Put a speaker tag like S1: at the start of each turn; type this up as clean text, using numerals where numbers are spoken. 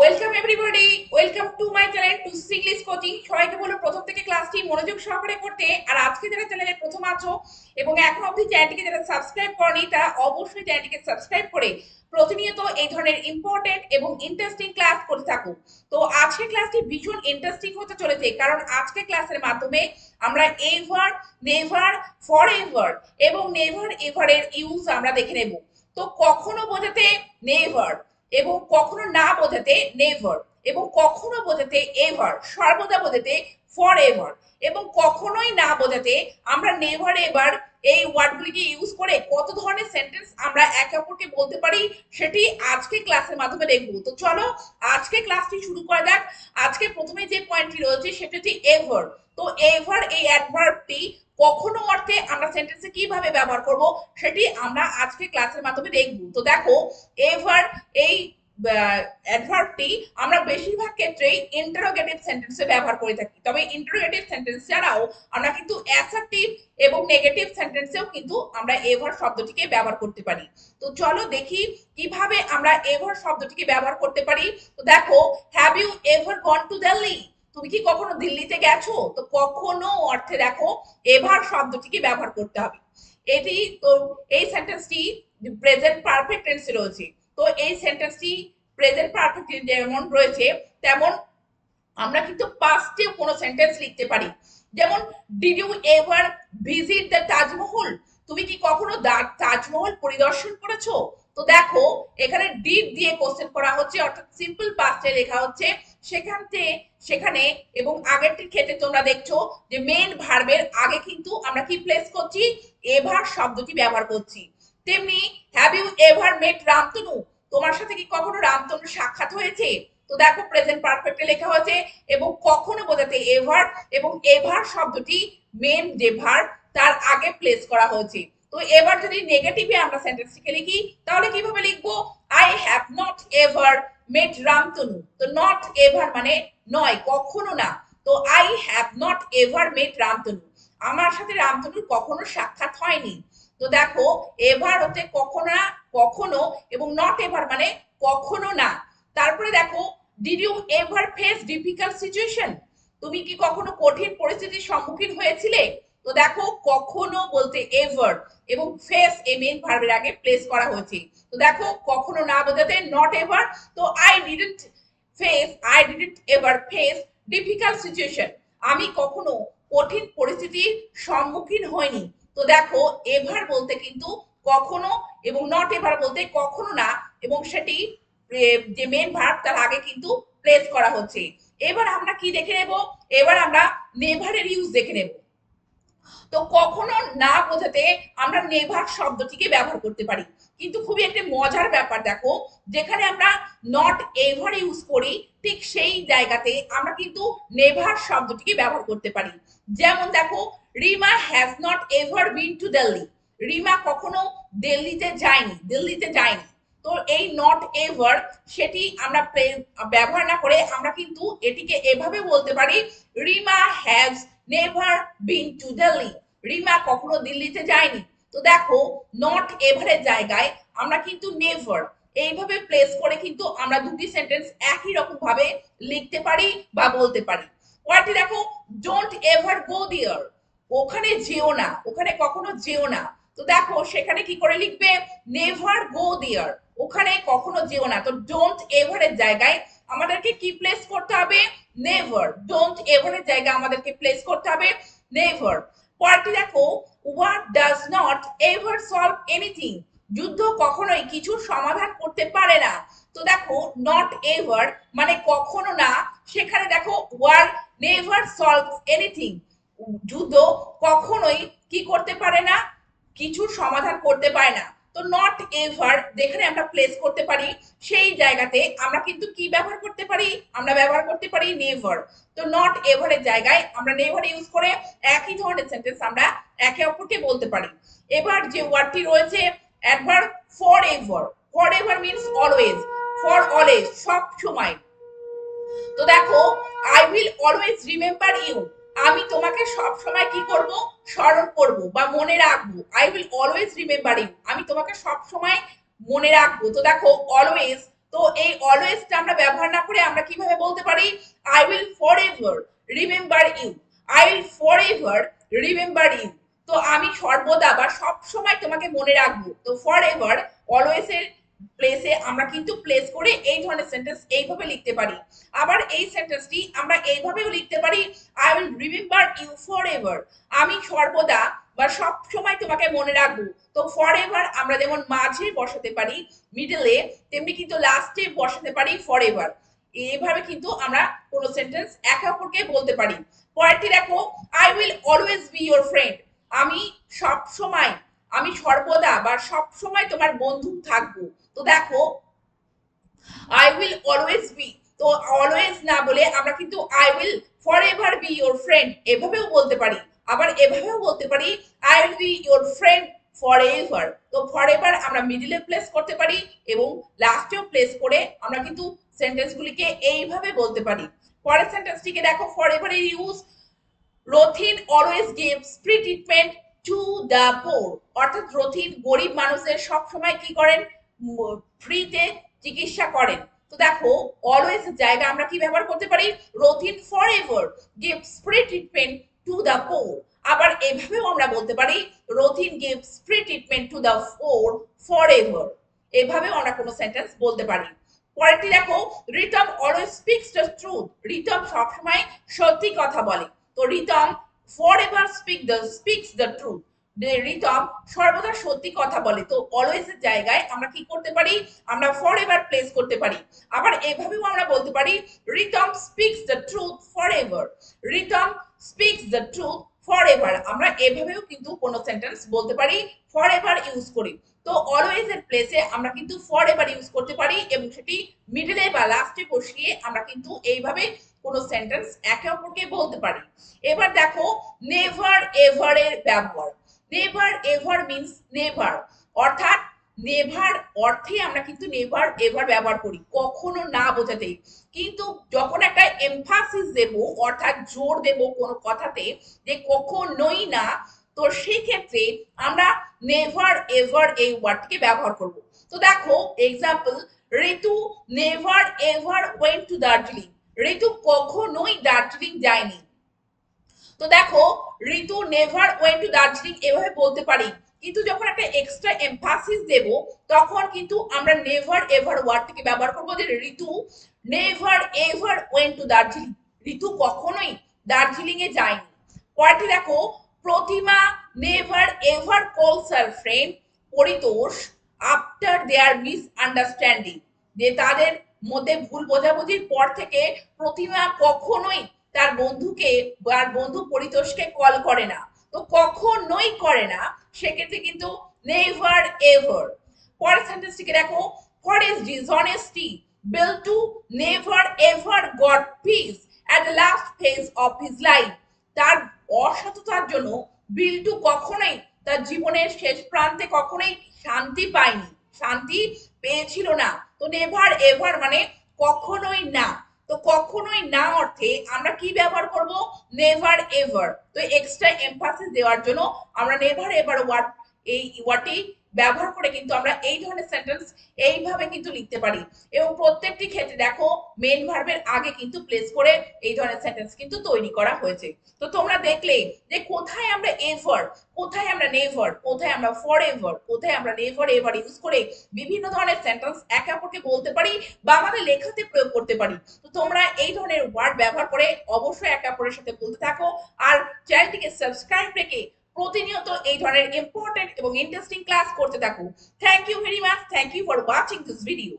S1: Welcome everybody, welcome to my channel to English coaching. সবাইকে বলো প্রথম থেকে ক্লাসটি মনোযোগ সহকারে করতে। আর আজকে যারা চ্যানেলে প্রথম আছো এবং এখন অবধি চ্যানেলটিকে যারা সাবস্ক্রাইব করনি তারা অবশ্যই চ্যানেলটিকে সাবস্ক্রাইব করে প্রতিনিয়ত এই ধরনের ইম্পর্টেন্ট এবং ইন্টারেস্টিং ক্লাস করতে থাকো। তো আজকে ক্লাসটি ভীষণ ইন্টারেস্টিং হতে চলেছে, কারণ আজকে ক্লাসের মাধ্যমে আমরা এভার, নেভার, ফর এভার এবং নেভার এভারের ইউজ আমরা দেখে নেব। তো কখনো বোঝাতে নেভার, এবং কখনো না বোঝাতে নেভার, এবং কখনো বোঝাতে এভার, সর্বদা বোঝাতে ফর এভার, এবং কখনোই না বোঝাতে আমরা নেভার এভার এই ওয়ার্ডগুলিকে ইউজ করে কত ধরনের সেন্টেন্স আমরা একে অপরকে বলতে পারি সেটি আজকে ক্লাসের মাধ্যমে দেখবো। তো চলো আজকে ক্লাসটি শুরু করা যাক। আজকে প্রথমে যে পয়েন্টটি রয়েছে সেটা হচ্ছে এভার। তো এভার এই অ্যাডভার্বটি কখনো অর্থে আমরা সেন্টেন্সে কিভাবে ব্যবহার করব সেটি আমরা আজকে ক্লাসের মাধ্যমে দেখব। তো দেখো, এভার এই অ্যাডভার্বটি আমরা বেশিরভাগ ক্ষেত্রেই ইন্টারোগেটিভ সেন্টেন্সে ব্যবহার করে থাকি, তবে ইন্টারোগেটিভ সেন্টেন্স ছাড়াও আমরা কিন্তু অ্যাসার্টিভ এবং নেগেটিভ সেন্টেন্সেও কিন্তু আমরা এভার শব্দটিকে ব্যবহার করতে পারি। তো চলো দেখি কিভাবে আমরা এভার শব্দটিকে ব্যবহার করতে পারি। তো দেখো, have you ever gone to Delhi? তুমি কি কখনো দিল্লিতে গেছো? তো কখনো অর্থে দেখো এভার শব্দটিকে ব্যবহার করতে হবে। এটি তো এই সেন্টেন্সটি প্রেজেন্ট পারফেক্ট টেন্সে রয়েছে। তো এই সেন্টেন্সটি প্রেজেন্ট পারফেক্ট যেমন রয়েছে তেমন আমরা কিন্তু পাস্টে কোনো সেন্টেন্স লিখতে পারি। যেমন, did you ever visit the Taj Mahal? তুমি কি কখনো তাজমহল পরিদর্শন করেছো? তো দেখো, এখানে ডিড দিয়ে কোশ্চেন করা হচ্ছে, অর্থাৎ সিম্পল পাস্টে লেখা হচ্ছে। সেখানে এবং আগেরটির ক্ষেত্রে তোমরা দেখছো যে মেন ভার্বের আগে কিন্তু আমরা কি প্লেস করছি? এভার শব্দটি ব্যবহার করছি। তেমনি, have you ever met Ramtanu? তোমার সাথে কি কখনো রামতনুর সাক্ষাৎ হয়েছে? তো দেখো, প্রেজেন্ট পারফেক্টে লেখা হয়েছে এবং কখনো বোঝাতে এভার, এবং এভার শব্দটি মেন যে ভার্ব তার আগে প্লেস করা হয়েছে। তো এবার যদি নেগেটিভে আমরা সেন্টেন্সটিকে লিখি তাহলে কিভাবে লিখবো? I have not ever met Ramtanu. তো নট এভার মানে নয়, কখনো না। তো I have not ever met Ramtanu, আমার সাথে রামতনুর কখনো সাক্ষাৎ হয়নি। তো দেখো, এভার হচ্ছে কখনো না, কখনো, এবং নট এভার মানে কখনো না। তারপরে দেখো, did you ever face difficult situation? তুমি কি কখনো কঠিন পরিস্থিতির সম্মুখীন হয়েছিলে? তো দেখো, কখনো বলতে এভার এবং ফেস এ মেন ভার্বের আগে প্লেস করা হয়েছে। তো দেখো, কখনো না বোঝাতে নট এভার। তো I didn't ever face difficult situation, আমি কখনো কঠিন পরিস্থিতির সম্মুখীন হইনি। তো দেখো, এভার বলতে কিন্তু কখনো, এবং নট এভার বলতে কখনো না, এবং সেটি যে মেন ভার্ব তার আগে কিন্তু প্লেস করা হচ্ছে। এবার আমরা কি দেখে নেব? এবার আমরা নেভারের ইউজ দেখে নেব। তো কখনো না বোঝাতে আমরা নেভার শব্দটিকে ব্যবহার করতে পারি, কিন্তু খুবই একটা মজার ব্যাপার দেখো, যেখানে আমরা নট এভার ইউজ করি ঠিক সেই জায়গাতে আমরা কিন্তু নেভার শব্দটিকে ব্যবহার করতে পারি। যেমন দেখো, Rima has not ever been to Delhi? Rima কখনো দিল্লিতে যায়নি। তো এই নট এভার সেটি আমরা ব্যবহার না করে আমরা কিন্তু এটিকে এভাবে বলতে পারি, Rima has never been to Delhi, Rima কখনো দিল্লিতে যায়নি। তো দেখো, নট এভারের জায়গায় আমরা কিন্তু নেভার এইভাবে প্লেস করে কিন্তু আমরা দুটি সেন্টেন্স একই রকম ভাবে লিখতে পারি বা বলতে পারি। পরেরটি দেখো, ডোন্ট এভার গো দেয়ার? ওখানে যেও না, ওখানে কখনো যেও না। তো দেখো, সেখানে কি করে লিখবে? নেভার গো দেয়ার, ওখানে কখনো যেও না। তো ডোন্ট এভারের জায়গায় আমাদেরকে কি প্লেস করতে হবে? নেভার। ডোন্ট এভারের জায়গায় আমাদেরকে প্লেস করতে হবে নেভার। পরেরটি দেখো, war does not ever solve anything? যুদ্ধ কখনোই কিছুর সমাধান করতে পারে না। তো দেখো, নট এভার মানে কখনো না, সেখানে দেখো ওয়ার নেভার সলভ এনিথিং, যুদ্ধ কখনোই কি করতে পারে না? কিছুর সমাধান করতে পারে না। তো নট এভার যেখানে আমরা প্লেস করতে পারি সেই জায়গাতে আমরা কিন্তু কি ব্যবহার করতে পারি? আমরা ব্যবহার করতে পারি নেভার। তো নট এভারের জায়গায় আমরা নেভার ইউজ করে একই ধরনের সেন্টেন্স আমরা একে অপরকে বলতে পারি। এবার যে ওয়ার্ডটি রয়েছে adverb for ever. For ever means always, for always সব সময়। তো দেখো, I will always remember you, আমি তোমাকে সব সময় কি করব? স্মরণ করব বা মনে রাখবো। I will always remember you, আমি তোমাকে সব সময় মনে রাখবো। তো দেখো, অলওয়েজ তো এই অলওয়েজটা আমরা ব্যবহার না করে আমরা কিভাবে বলতে পারি I will forever remember you, I will forever remember you. তো আমি সর্বদা বা সব সময় তোমাকে মনে রাখবো। তো ফরএভার অলওয়েজ এর প্লেসে আমরা কিন্তু প্লেস করে এই ধরনের সেন্টেন্স এইভাবে লিখতে পারি। আবার এই সেন্টেন্সটি আমরা এইভাবেও লিখতে পারি I will remember you forever, আমি সর্বদা বা সব সময় তোমাকে মনে রাখবো। তো ফরএভার আমরা যেমন মাঝে বসাতে পারি মিডলে, তেমনি কিন্তু লাস্টে বসাতে পারি ফরএভার। এইভাবে কিন্তু আমরা কোন সেন্টেন্স একে অপরকে বলতে পারি। পরেরটি দেখো I will always be your friend, আমি সব সময়, আমি সর্বদা বা সব সময় তোমার বন্ধু থাকবো। তো দেখো আই উইল অলওয়েজ বি, তো অলওয়েজ না বলে আমরা কিন্তু I will forever B your friend এভাবেও বলতে পারি। আবার এভাবেও বলতে পারি I will be your friend forever. তো ফরএভার আমরা মিডলে প্লেস করতে পারি এবং লাস্টেও প্লেস করে আমরা কিন্তু সেন্টেন্সগুলিকে এইভাবে বলতে পারি। পরের সেন্টেন্সটিকে দেখো ফরএভার এর use Rathin always gives free treatment to the poor, অর্থাৎ রথিন গরিব মানুষদের সব সময় কি করেন ফ্রিতে চিকিৎসা করেন। তো দেখো অলওয়েজ জায়গা আমরা কি ব্যবহার করতে পারি Rathin forever gives free treatment to the poor. আবার এভাবেও আমরা বলতে পারি Rathin gives free treatment to the poor forever, এভাবেও আমরা কোনো সেন্টেন্স বলতে পারি। পরেরটি দেখো রিটম অলওয়েজ স্পিক্স দ্য ট্রুথ, রিটম সবসময় সত্যি কথা বলে। তো Ritam forever speaks the truth, Ritam সর্বদা সত্যি কথা বলে। তো অলওয়েজ এর জায়গায় আমরা কি করতে পারি আমরা ফরএভার প্লেস করতে পারি। আবার এভাবেও আমরা বলতে পারি Ritam speaks the truth forever, Ritam speaks the truth forever, আমরা এভাবেও কিন্তু কোন সেন্টেন্স বলতে পারি ফরএভার ইউজ করি। তো অলওয়েজ এর প্লেসে আমরা কিন্তু ফরএভার ইউজ করতে পারি এবং সেটি মিডলে বা লাস্টে বসিয়ে আমরা কিন্তু এইভাবে কোন সেন্টেন্স একে অপরকে বলতে পারি। এবার দেখো নেভার এভার এর ব্যবহার। নেভার এভার মিন্স নেভার, অর্থাৎ নেভার অর্থে আমরা কিন্তু নেভার এভার ব্যবহার করি কখনো না বোঝাতে। কিন্তু যখন একটা এমফাসিস দেব অর্থাৎ জোর দেব কোনো কথাতে যে কখনোই না, তো সেই ক্ষেত্রে আমরা নেভার এভার এই ওয়ার্ডটিকে ব্যবহার করব। তো দেখো example Ritu never ever went to Darjeeling, Ritu কখনোই দার্জিলিং যায়নি। তো দেখো Ritu never went to Darjeeling এভাবে বলতে পারি, কিন্তু যখন একটা এক্সট্রা এমফাসিস দেব তখন কিন্তু আমরা নেভার এভার ওয়ার্ডটিকে ব্যবহার করব যে Ritu never ever went to Darjeeling, Ritu কখনোই দার্জিলিং এ যায়নি। পরেরটি দেখো প্রতিমা নেভার এভার কলস her friend Paritosh after their misunderstanding, যে তাদের মধ্যে ভুল বোঝাবুঝির পর থেকে প্রতিমা কখনোই তার বন্ধুকে বা বন্ধু পরিতোষকে কল করে না। তো কখনোই করে না, সেক্ষেত্রে কিন্তু নেভার এভার। পরের সেন্টেন্সটিকে দেখো for his dishonesty Bill too never ever got peace at the last phase of his life, তার অসততার জন্য বিল্টু কখনোই তার জীবনের শেষ প্রান্তে কখনোই শান্তি পায়নি, শান্তি পেয়েছিল না। তো নেভার এভার মানে কখনোই না। তো কখনোই না অর্থে আমরা কি ব্যবহার করব নেভার এভার। তো এক্সট্রা এমফাসিস দেওয়ার জন্য আমরা নেভার এভার ওয়ার্ড এই ওয়ার্ডটি ব্যবহার করে কিন্তু আমরা এই ধরনের সেন্টেন্স এইভাবে কিন্তু লিখতে পারি। এবং প্রত্যেকটি ক্ষেত্রে দেখো মেন ভার্বের আগে কিন্তু প্লেস করে এই ধরনের সেন্টেন্স কিন্তু তৈরি করা হয়েছে। তো তোমরা দেখলে যে কোথায় আমরা এভার, কোথায় আমরা নেভার, কোথায় আমরা ফরএভার, কোথায় আমরা নেভার এভার ইউজ করে বিভিন্ন ধরনের সেন্টেন্স একে অপরকে বলতে পারি বা আমাদের লেখাতে প্রয়োগ করতে পারি। তো তোমরা এই ধরনের ওয়ার্ড ব্যবহার করে অবশ্যই একে অপরের সাথে বলতে থাকো আর চ্যানেলটিকে সাবস্ক্রাইব রেখে প্রতিনিয়ত এই ধরনের ইম্পর্টেন্ট এবং ইন্টারেস্টিং ক্লাস করতে থাকো। Thank you very much, thank you for watching this video.